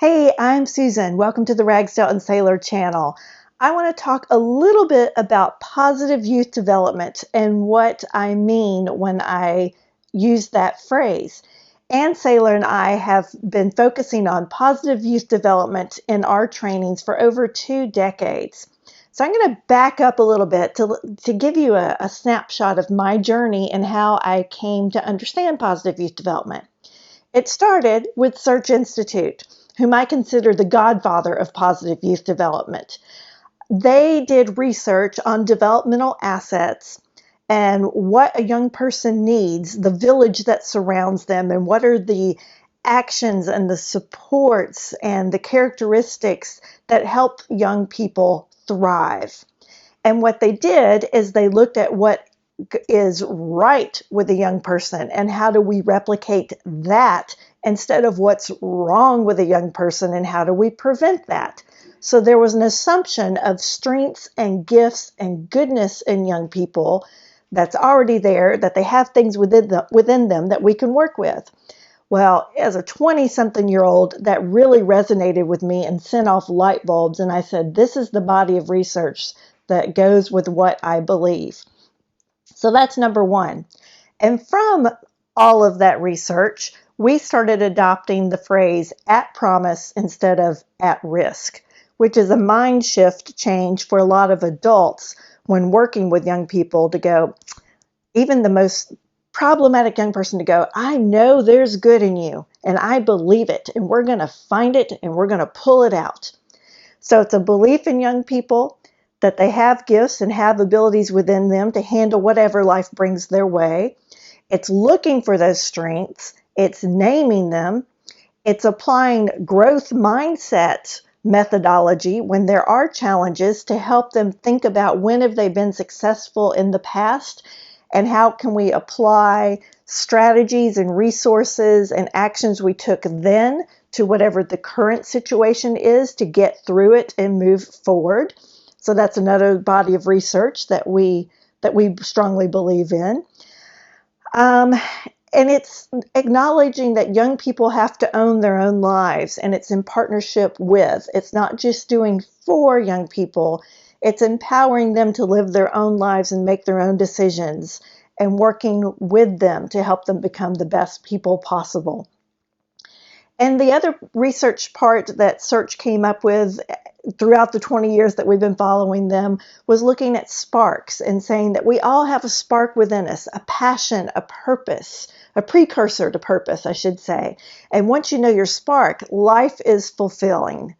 Hey, I'm Susan. Welcome to the Ragsdale and Saylor channel. I want to talk a little bit about positive youth development and what I mean when I use that phrase. Ann Saylor and I have been focusing on positive youth development in our trainings for over 2 decades. So I'm going to back up a little bit to give you a snapshot of my journey and how I came to understand positive youth development. It started with Search Institute, whom I consider the godfather of positive youth development. They did research on developmental assets and what a young person needs, the village that surrounds them, and what are the actions and the supports and the characteristics that help young people thrive. And what they did is they looked at what is right with a young person and how do we replicate that instead of what's wrong with a young person and how do we prevent that. So there was an assumption of strengths and gifts and goodness in young people that's already there, that they have things within them that we can work with. Well, as a 20-something-year-old, that really resonated with me and sent off light bulbs. And I said, this is the body of research that goes with what I believe. So that's number one. And from all of that research, we started adopting the phrase at promise instead of at risk, which is a mind shift change for a lot of adults when working with young people to go, even the most problematic young person to go, I know there's good in you and I believe it and we're going to find it and we're going to pull it out. So it's a belief in young people that they have gifts and have abilities within them to handle whatever life brings their way. It's looking for those strengths. It's naming them. It's applying growth mindset methodology when there are challenges to help them think about when have they been successful in the past and how can we apply strategies and resources and actions we took then to whatever the current situation is to get through it and move forward. So that's another body of research that we strongly believe in. And it's acknowledging that young people have to own their own lives, and it's in partnership with. It's not just doing for young people. It's empowering them to live their own lives and make their own decisions and working with them to help them become the best people possible. And the other research part that Search came up with throughout the 20 years that we've been following them was looking at sparks and saying that we all have a spark within us, a passion, a purpose, a precursor to purpose, I should say. And once you know your spark, life is fulfilling.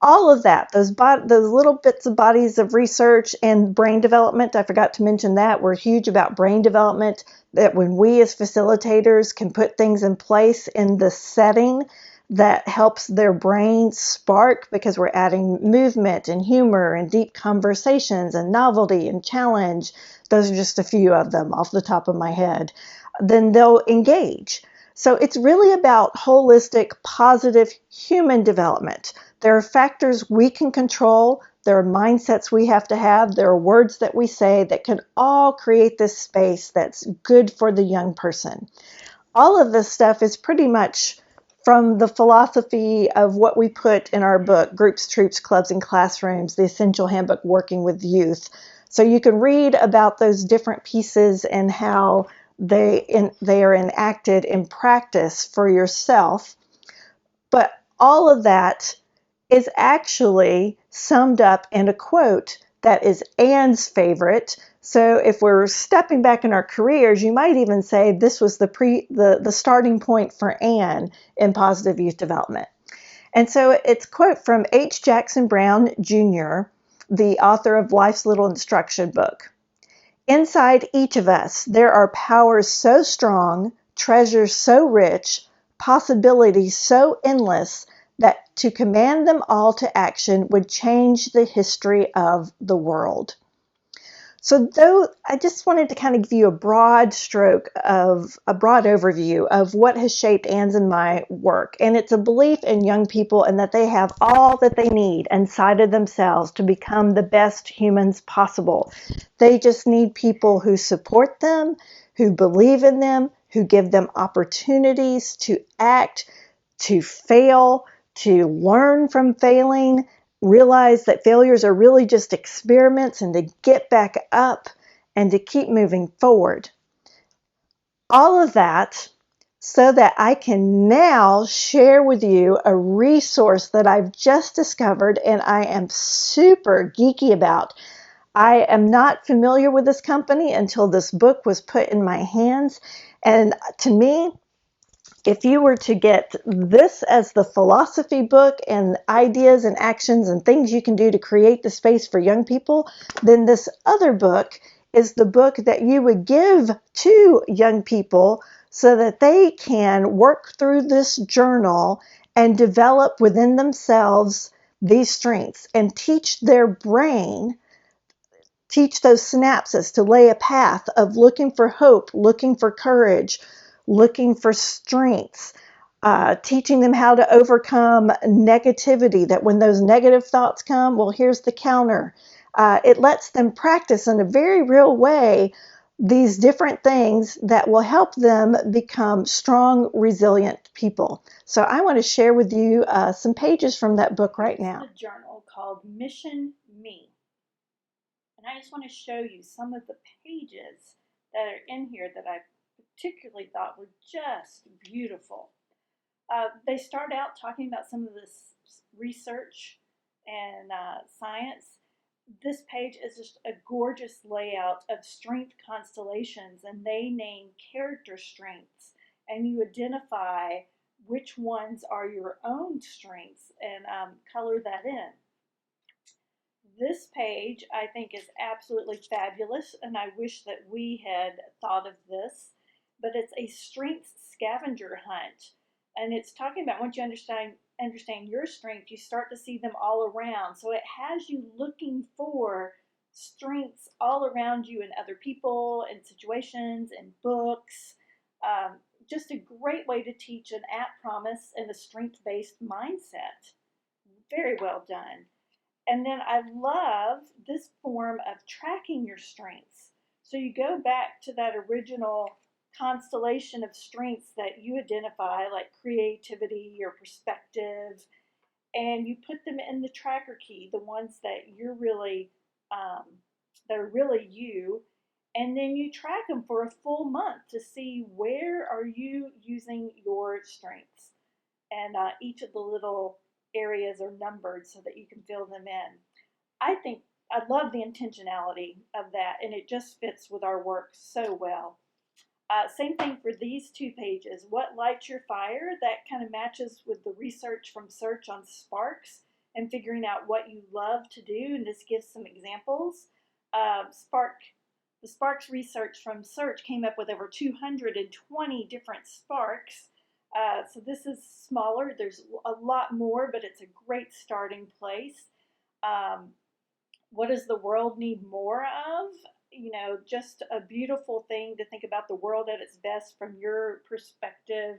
All of that, those little bits of bodies of research and brain development, I forgot to mention that, we're huge about brain development, that when we as facilitators can put things in place in the setting that helps their brain spark because we're adding movement and humor and deep conversations and novelty and challenge, those are just a few of them off the top of my head, then they'll engage. So it's really about holistic, positive human development. There are factors we can control. There are mindsets we have to have. There are words that we say that can all create this space that's good for the young person. All of this stuff is pretty much from the philosophy of what we put in our book, Groups, Troops, Clubs, and Classrooms, the Essential Handbook Working with Youth. So you can read about those different pieces and how they are enacted in practice for yourself. But all of that is actually summed up in a quote that is Ann's favorite. So if we're stepping back in our careers, you might even say this was the starting point for Ann in positive youth development. And so it's a quote from H. Jackson Brown, Jr., the author of Life's Little Instruction Book. Inside each of us, there are powers so strong, treasures so rich, possibilities so endless that to command them all to action would change the history of the world. So though I just wanted to kind of give you a broad overview of what has shaped Ann's and my work. And it's a belief in young people and that they have all that they need inside of themselves to become the best humans possible. They just need people who support them, who believe in them, who give them opportunities to act, to fail, to learn from failing, realize that failures are really just experiments, and to get back up and to keep moving forward. All of that so that I can now share with you a resource that I've just discovered and I am super geeky about. I am not familiar with this company until this book was put in my hands. And to me, if you were to get this as the philosophy book and ideas and actions and things you can do to create the space for young people, then this other book is the book that you would give to young people so that they can work through this journal and develop within themselves these strengths and teach their brain, teach those synapses to lay a path of looking for hope, looking for courage, looking for strengths, teaching them how to overcome negativity, that when those negative thoughts come, well, here's the counter. It lets them practice in a very real way these different things that will help them become strong, resilient people. So I want to share with you some pages from that book right now. It's a journal called Mission Me. And I just want to show you some of the pages that are in here that I particularly thought were just beautiful. They start out talking about some of this research and science. This page is just a gorgeous layout of strength constellations, and they name character strengths, and you identify which ones are your own strengths and color that in. This page I think is absolutely fabulous, and I wish that we had thought of this, but it's a strengths scavenger hunt. And it's talking about once you understand your strength, you start to see them all around. So it has you looking for strengths all around you in other people, in situations, in books. Just a great way to teach an at promise and a strength-based mindset. Very well done. And then I love this form of tracking your strengths. So you go back to that original constellation of strengths that you identify, like creativity or perspective, and you put them in the tracker key, the ones that you're really, that are really you, and then you track them for a full month to see where are you using your strengths. And each of the little areas are numbered so that you can fill them in. I love the intentionality of that, and it just fits with our work so well. Same thing for these two pages. What lights your fire? That kind of matches with the research from Search on Sparks and figuring out what you love to do. And this gives some examples. The Sparks research from Search came up with over 220 different sparks. So this is smaller. There's a lot more, but it's a great starting place. What does the world need more of? Just a beautiful thing to think about the world at its best from your perspective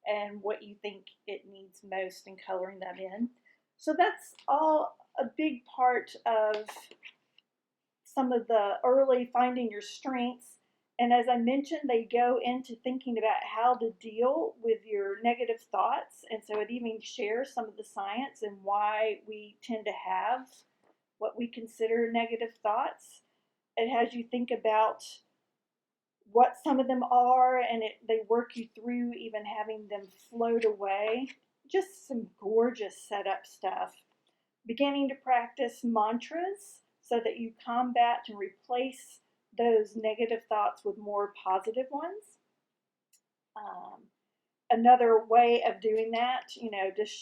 and what you think it needs most and coloring that in. So that's all a big part of some of the early finding your strengths. And as I mentioned, they go into thinking about how to deal with your negative thoughts. And so it even shares some of the science and why we tend to have what we consider negative thoughts. It has you think about what some of them are, and they work you through even having them float away. Just some gorgeous setup stuff. Beginning to practice mantras so that you combat and replace those negative thoughts with more positive ones. Another way of doing that, just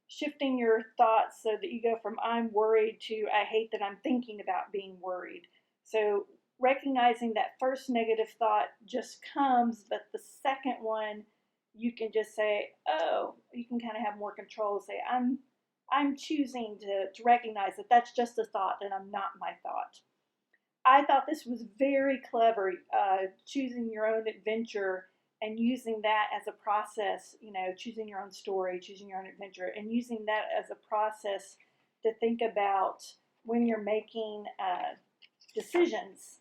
shifting your thoughts so that you go from I'm worried to I hate that I'm thinking about being worried. So recognizing that first negative thought just comes, but the second one you can just say, oh, you can kind of have more control. Say, I'm choosing to recognize that that's just a thought and I'm not my thought. I thought this was very clever, choosing your own adventure and using that as a process, choosing your own story, choosing your own adventure, and using that as a process to think about when you're making decisions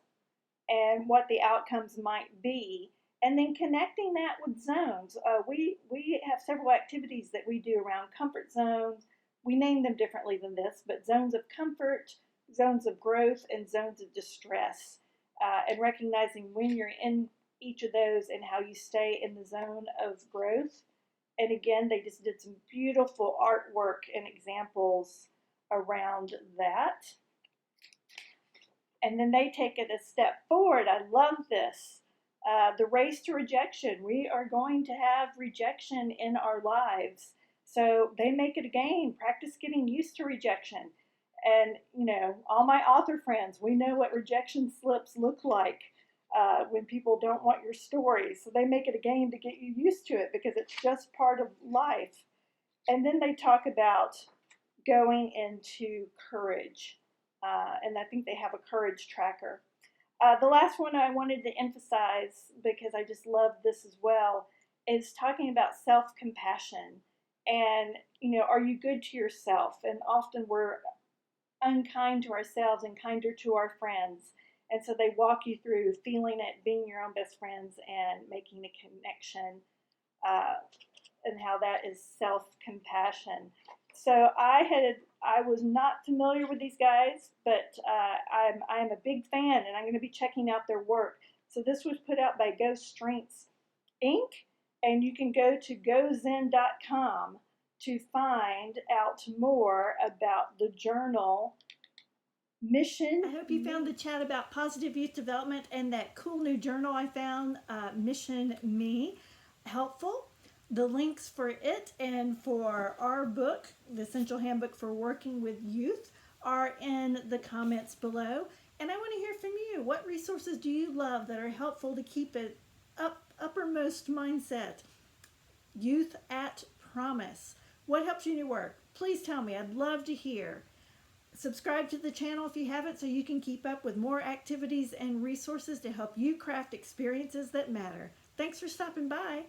and what the outcomes might be. And then connecting that with zones. We have several activities that we do around comfort zones. We name them differently than this, but zones of comfort, zones of growth, and zones of distress. And recognizing when you're in each of those and how you stay in the zone of growth. And again, they just did some beautiful artwork and examples around that. And then they take it a step forward. I love this. The race to rejection. We are going to have rejection in our lives. So they make it a game. Practice getting used to rejection. And, you know, all my author friends, we know what rejection slips look like when people don't want your story. So they make it a game to get you used to it because it's just part of life. And then they talk about going into courage. And I think they have a courage tracker. The last one I wanted to emphasize, because I just love this as well, is talking about self-compassion. And, you know, are you good to yourself? And often we're unkind to ourselves and kinder to our friends. And so they walk you through feeling it, being your own best friends, and making a connection, uh, and how that is self-compassion. So I was not familiar with these guys, but I'm a big fan, and I'm going to be checking out their work. So this was put out by Go Strengths Inc., and you can go to gozen.com to find out more about the journal Mission. I hope you found the chat about positive youth development and that cool new journal I found, Mission Me, helpful. The links for it and for our book, The Essential Handbook for Working with Youth, are in the comments below. And I want to hear from you. What resources do you love that are helpful to keep it uppermost mindset? Youth at Promise. What helps you in your work? Please tell me. I'd love to hear. Subscribe to the channel if you haven't so you can keep up with more activities and resources to help you craft experiences that matter. Thanks for stopping by.